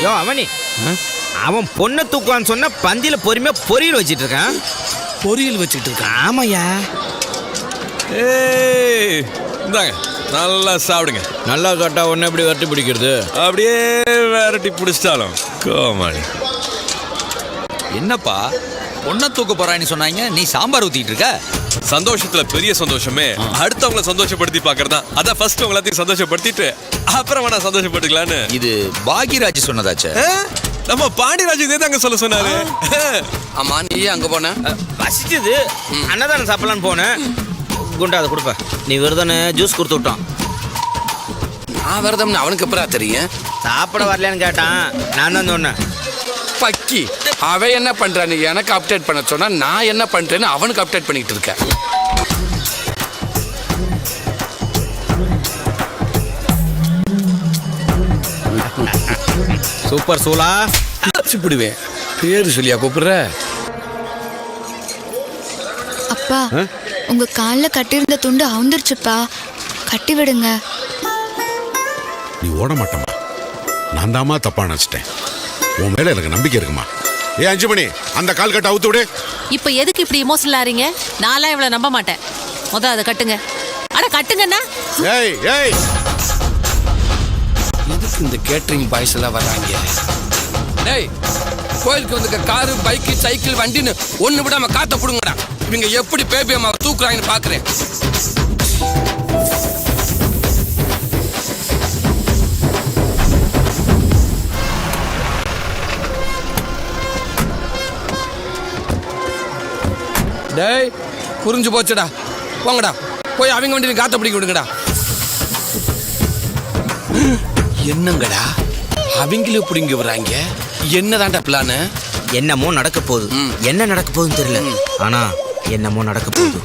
யோ அவனி, அவன் பொண்ணை தூக்குவான்னு சொன்னா பந்தியில பொறுமையா பொரியல் வச்சிட்டு இருக்கான். பொரியல் வச்சுட்டு இருக்கான்? ஆமாயா. இந்தாங்க, நல்லா சாப்பிடுங்க. நல்லா காட்டா ஒன்னு எப்படி வரட்டி பிடிக்கிறது? அப்படியே விரட்டி பிடிச்சிட்டாலும் கோமாளி. என்னப்பா பொண்ணை தூக்க போறான்னு சொன்னாங்க, நீ சாம்பார் ஊத்திட்டு இருக்க? சந்தோஷத்துல பெரிய சந்தோஷமே அடுத்தவங்களை சந்தோஷப்படுத்தி பாக்குறதா. அதான் ஃபர்ஸ்ட் எல்லாத்தையும் சந்தோஷப்படுத்திட்டு அப்புறம் வேணா சந்தோஷப்பட்டுக்கலான்னு. இது பாக்யராஜ் சொன்னதாச்சே. நம்ம பாண்டியராஜ் இதே தாங்க சொல்ல சொன்னாரு. ஆமா, நீ அங்க போன? பசிச்சது, அன்னதானம் சாப்பிடலான்னு போனேன். குண்டா அதை கொடுப்ப. நீ விருதானே ஜூஸ் கொடுத்து விட்டான். நான் விரதம்னு அவனுக்கு எப்பரா தெரியும்? சாப்பிட வரலையான்னு கேட்டான், நான் தான் சொன்னேன். பக்கி அவன் என்ன பண்றான்னு எனக்கு அப்டேட் பண்ண சொன்னா, நான் என்ன பண்றேன்னு அவனுக்கு அப்டேட் பண்ணிட்டு இருக்கேன். சூப்பர் சூலா. பிடுவேன். பேரு சொல்லியா கூப்பிடுற? அப்பா, உங்க காலில் கட்டியிருந்த துண்டு அவுந்துருச்சுப்பா, கட்டி விடுங்க. நீ ஓட மாட்டமா? நான் தாமா தப்பா நினைச்சிட்டேன். உன் மேல எனக்கு நம்பிக்கை இருக்குமா? ஏ அஞ்சுமணி, அந்த கால் கட்ட அவுத்து விடு. இப்ப எதுக்கு இப்படி எமோஷனல் ஆறீங்க? நான்லாம் இவ்வளவு நம்ப மாட்டேன். அதை கட்டுங்க. அட கட்டுங்கண்ணா. ஏய் ஏய், எதுக்கு இந்த கேட்டரிங் பாய்ஸ் எல்லாம் வர்றாங்க? டேய், கோயிலுக்கு வந்து காரு, பைக்கு, சைக்கிள், வண்டின்னு ஒண்ணு விடாம காத்த புடுங்கடா. இவங்க எப்படி பேபி அம்மா தூக்குறாங்கன்னு பாக்குறேன். டேய், புரிஞ்சு போச்சுடா. போங்கடா, போய் அவங்க வண்டி காத்த பிடிக்க விடுங்கடா. என்னங்கடா அவங்களும் பிடிங்க வர்றாங்க? என்னதான்டா பிளானு? என்னமோ நடக்க போகுது. என்ன நடக்க போகுதுன்னு தெரியல, ஆனா என்னமோ நடக்க போகுது.